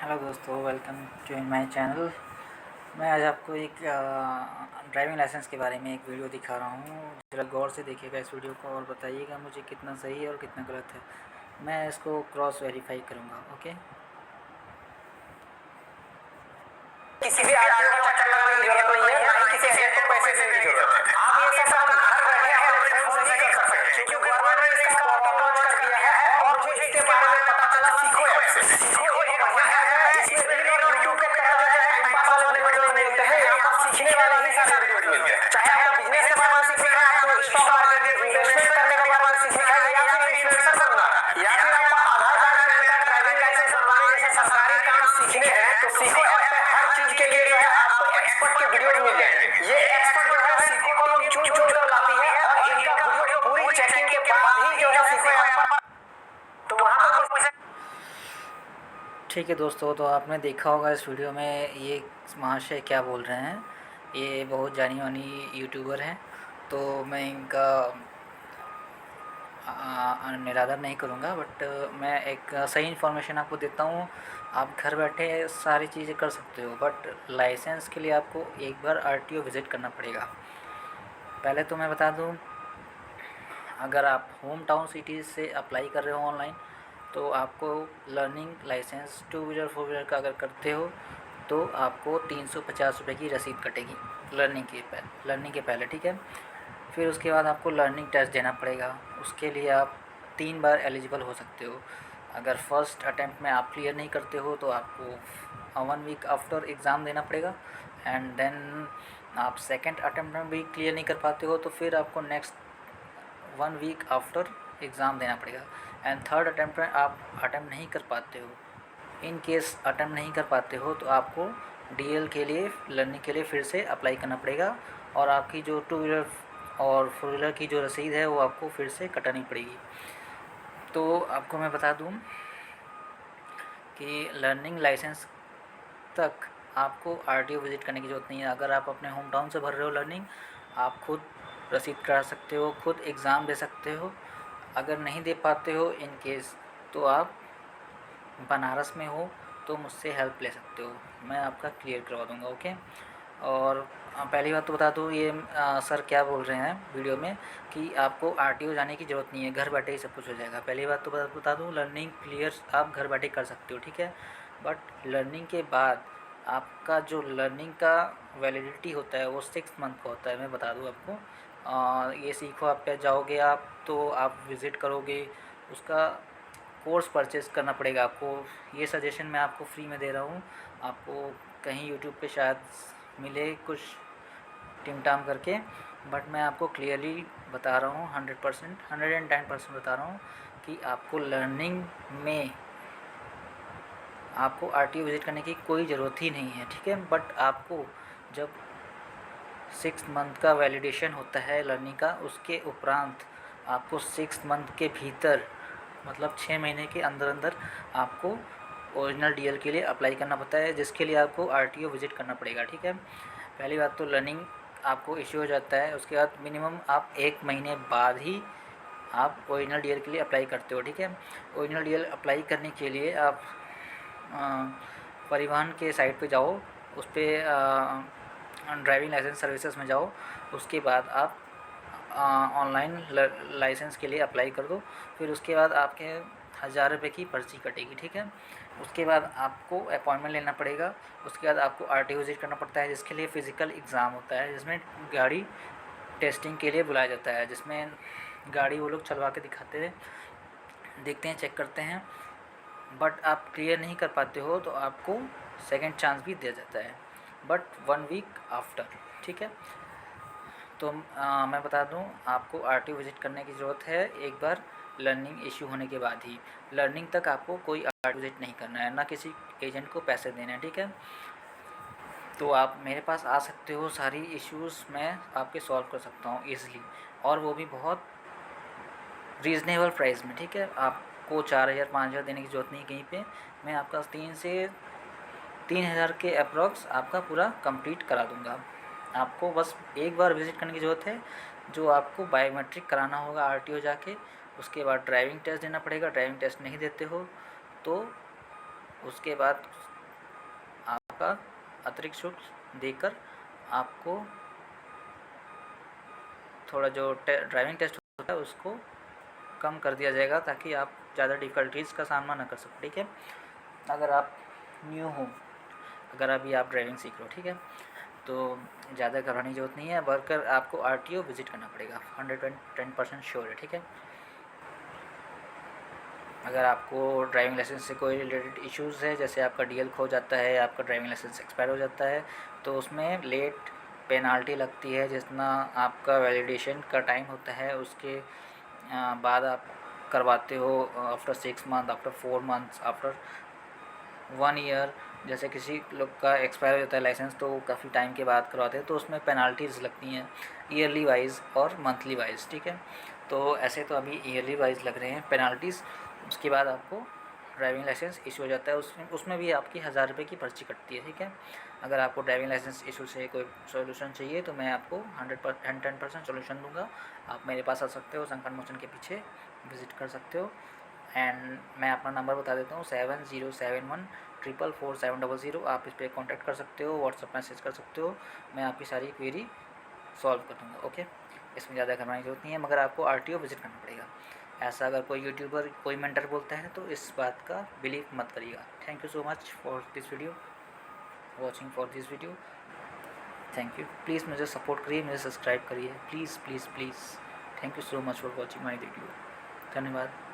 Hello दोस्तों, welcome to in my channel. मैं आज आपको एक ड्राइविंग लाइसेंस के बारे में एक वीडियो दिखा रहा हूँ। ज़रा गौर से देखिएगा इस वीडियो को और बताइएगा मुझे कितना सही है और कितना गलत है। मैं इसको क्रॉस वेरीफाई करूँगा। ओके, किसी भी आरटीओ का चक्कर लगाने की जरूरत नहीं है, ना ही किसी एजेंट को पैसे देने की जरूरत है। आप ये सब काम घर बैठे अपने फोन से ही कर सकते हैं, क्योंकि गवर्नमेंट ने इसका पोर्टल लॉन्च कर दिया है और मुझे इसके बारे में पता चला सीखो ऐप से। सीखो एक बढ़िया ऐप है, इसमें रील और यूट्यूब के तरह जो है टाइम पास वाले वीडियोज मिलते हैं। यहाँ पर सीखने वाले ही सारे वीडियोज मिलते हैं। चाहे आपको बिजनेस के बारे में सीखना है, आपको स्टॉक मार्केट में इन्वेस्टमेंट करने के बारे में सीखना है, या फिर इन्फ्लुएंसर बनना है, या फिर आपको Aadhaar card, PAN card, driving licence बनवाने जैसे सरकारी काम सीखने हैं, तो सीखो ऐप पे हर चीज के लिए जो है आपको एक्सपर्ट के वीडियो मिल जाएंगे। ये एक्सपर्ट जो है सीखो टीम चुन चुन कर लाती है और इनका वीडियो पूरी चेकिंग के बाद ही जो है सीखो ऐप पर, तो वहां पर मुझसे ठीक है दोस्तों, तो आपने देखा होगा इस वीडियो में ये महाशय क्या बोल रहे हैं। ये बहुत जानी मानी यूट्यूबर हैं, तो मैं इनका निरादर नहीं करूँगा, बट मैं एक सही इन्फॉर्मेशन आपको देता हूँ। आप घर बैठे सारी चीज़ें कर सकते हो, बट लाइसेंस के लिए आपको एक बार आरटीओ विज़िट करना पड़ेगा। पहले तो मैं बता दूँ, अगर आप होम टाउन सिटी से अप्लाई कर रहे हो ऑनलाइन, तो आपको लर्निंग लाइसेंस 2 व्हीलर 4 व्हीलर का अगर करते हो तो आपको 350 रुपये की रसीद कटेगी लर्निंग के पहले, ठीक है। फिर उसके बाद आपको लर्निंग टेस्ट देना पड़ेगा। उसके लिए आप 3 बार एलिजिबल हो सकते हो। अगर फर्स्ट अटैम्प्ट में आप क्लियर नहीं करते हो तो आपको 1 वीक आफ्टर एग्ज़ाम देना पड़ेगा, एंड देन आप सेकंड अटैम्प्ट में भी क्लियर नहीं कर पाते हो तो फिर आपको नेक्स्ट 1 वीक आफ्टर एग्ज़ाम देना पड़ेगा, एंड थर्ड अटैम्प्ट में आप अटैम्प्ट नहीं कर पाते हो, इन केस अटैम्प्ट नहीं कर पाते हो तो आपको डीएल के लिए लर्निंग के लिए फिर से अप्लाई करना पड़ेगा, और आपकी जो 2 व्हीलर और 4 व्हीलर की जो रसीद है वो आपको फिर से कटानी पड़ेगी। तो आपको मैं बता दूं कि लर्निंग लाइसेंस तक आपको आरटीओ विज़िट करने की ज़रूरत नहीं है। अगर आप अपने होम टाउन से भर रहे हो लर्निंग, आप खुद रसीद करा सकते हो, खुद एग्ज़ाम दे सकते हो। अगर नहीं दे पाते हो इन केस, तो आप बनारस में हो तो मुझसे हेल्प ले सकते हो, मैं आपका क्लियर करवा दूँगा। ओके, और पहली बात तो बता दूँ, ये सर क्या बोल रहे हैं वीडियो में कि आपको आरटीओ जाने की ज़रूरत नहीं है, घर बैठे ही सब कुछ हो जाएगा। पहली बात तो बता दूँ, लर्निंग क्लियर आप घर बैठे कर सकते हो, ठीक है। बट लर्निंग के बाद आपका जो लर्निंग का वैलिडिटी होता है वो 6 मंथ का होता है। मैं बता दूँ आपको, ये सीखो आप पे जाओगे आप तो आप विज़िट करोगे, उसका कोर्स परचेज़ करना पड़ेगा आपको। ये सजेशन मैं आपको फ्री में दे रहा हूँ। आपको कहीं यूट्यूब पे शायद मिले कुछ टिम-टाम करके, बट मैं आपको क्लियरली बता रहा हूँ, 100% 110% बता रहा हूँ कि आपको लर्निंग में आपको आरटीओ विज़िट करने की कोई ज़रूरत ही नहीं है, ठीक है। बट आपको जब 6 मंथ का वैलिडेशन होता है लर्निंग का, उसके उपरांत आपको 6 मंथ के भीतर, मतलब 6 महीने के अंदर अंदर आपको ओरिजिनल डीएल के लिए अप्लाई करना पड़ता है, जिसके लिए आपको आरटीओ विज़िट करना पड़ेगा, ठीक है। पहली बात तो लर्निंग आपको इश्यू हो जाता है, उसके बाद मिनिमम आप 1 महीने बाद ही आप ओरिजिनल डीएल के लिए अप्लाई करते हो, ठीक है। ओरिजिनल डीएल अप्लाई करने के लिए आप परिवहन के साइट पे जाओ, उस पर ड्राइविंग लाइसेंस सर्विसेज में जाओ, उसके बाद आप ऑनलाइन लाइसेंस के लिए अप्लाई कर दो। फिर उसके बाद आपके 1000 रुपये की पर्ची कटेगी, ठीक है। उसके बाद आपको अपॉइंटमेंट लेना पड़ेगा। उसके बाद आपको आरटीओ विजिट करना पड़ता है, जिसके लिए फ़िज़िकल एग्ज़ाम होता है, जिसमें गाड़ी टेस्टिंग के लिए बुलाया जाता है, जिसमें गाड़ी वो लोग चलवा के दिखाते हैं, देखते हैं, चेक करते हैं। बट आप क्लियर नहीं कर पाते हो तो आपको सेकंड चांस भी दिया जाता है, बट 1 वीक आफ्टर, ठीक है। तो मैं बता दूं, आपको आरटीओ विज़िट करने की ज़रूरत है एक बार लर्निंग इशू होने के बाद ही। लर्निंग तक आपको कोई आरटीओ विज़िट नहीं करना है, ना किसी एजेंट को पैसे देने हैं, ठीक है। तो आप मेरे पास आ सकते हो, सारी इश्यूज़ मैं आपके सॉल्व कर सकता हूँ ईज़िली, और वो भी बहुत रीज़नेबल प्राइस में, ठीक है। आपको 4000 5000 देने की ज़रूरत नहीं कहीं पे। मैं आपका 3 से 3000 के अप्रॉक्स आपका पूरा कंप्लीट करा दूँगा। आपको बस एक बार विज़िट करने की ज़रूरत है, जो आपको बायोमेट्रिक कराना होगा आरटीओ जाके। उसके बाद ड्राइविंग टेस्ट देना पड़ेगा। ड्राइविंग टेस्ट नहीं देते हो तो उसके बाद आपका अतिरिक्त शुल्क देकर आपको थोड़ा जो ड्राइविंग टेस्ट होता है उसको कम कर दिया जाएगा, ताकि आप ज़्यादा डिफ़िकल्टीज़ का सामना ना कर सको। ठीक है, अगर आप न्यू हो, अगर अभी आप ड्राइविंग सीख रहे हो, ठीक है, तो ज़्यादा घबराने की ज़रूरत नहीं है। वर्कर आपको RTO विज़िट करना पड़ेगा, 110% श्योर है। ठीक है, अगर आपको ड्राइविंग लाइसेंस से कोई रिलेटेड इश्यूज़ है, जैसे आपका DL खो जाता है, आपका ड्राइविंग लाइसेंस एक्सपायर हो जाता है, तो उसमें लेट पेनाल्टी लगती है। जितना आपका वैलिडेशन का टाइम होता है उसके बाद आप करवाते हो, after 6 month, after 4 months, after 1 year, जैसे किसी लोग का एक्सपायर हो जाता है लाइसेंस तो काफ़ी टाइम के बाद करवाते हैं, तो उसमें पेनाल्टीज़ लगती हैं ईयरली वाइज और मंथली वाइज। ठीक है, तो ऐसे तो अभी ईयरली वाइज लग रहे हैं पेनाल्टीज़। उसके बाद आपको ड्राइविंग लाइसेंस इशू हो जाता है, उसमें भी आपकी 1000 रुपये की पर्ची कटती है। ठीक है, अगर आपको ड्राइविंग लाइसेंस इशू से कोई सोल्यूशन चाहिए तो मैं आपको 110% सोल्यूशन दूंगा। आप मेरे पास आ सकते हो, संकट मोचन के पीछे विज़िट कर सकते हो। एंड मैं अपना नंबर बता देता हूँ, 7071444700। आप इस पर कॉन्टैक्ट कर सकते हो, व्हाट्सअप मैसेज कर सकते हो, मैं आपकी सारी क्वेरी सॉल्व कर दूँगा। ओके, इसमें ज़्यादा घबराने की ज़रूरत नहीं है, मगर आपको RTO विज़िट करना पड़ेगा। ऐसा अगर कोई यूट्यूबर, कोई मेंटर बोलता है तो इस बात का बिलीव मत करिएगा। Thank you so much for this video, watching for this video. Thank you, please मुझे सपोर्ट करिए, मुझे सब्सक्राइब करिए, please please please. Thank you so much for watching my video. धन्यवाद।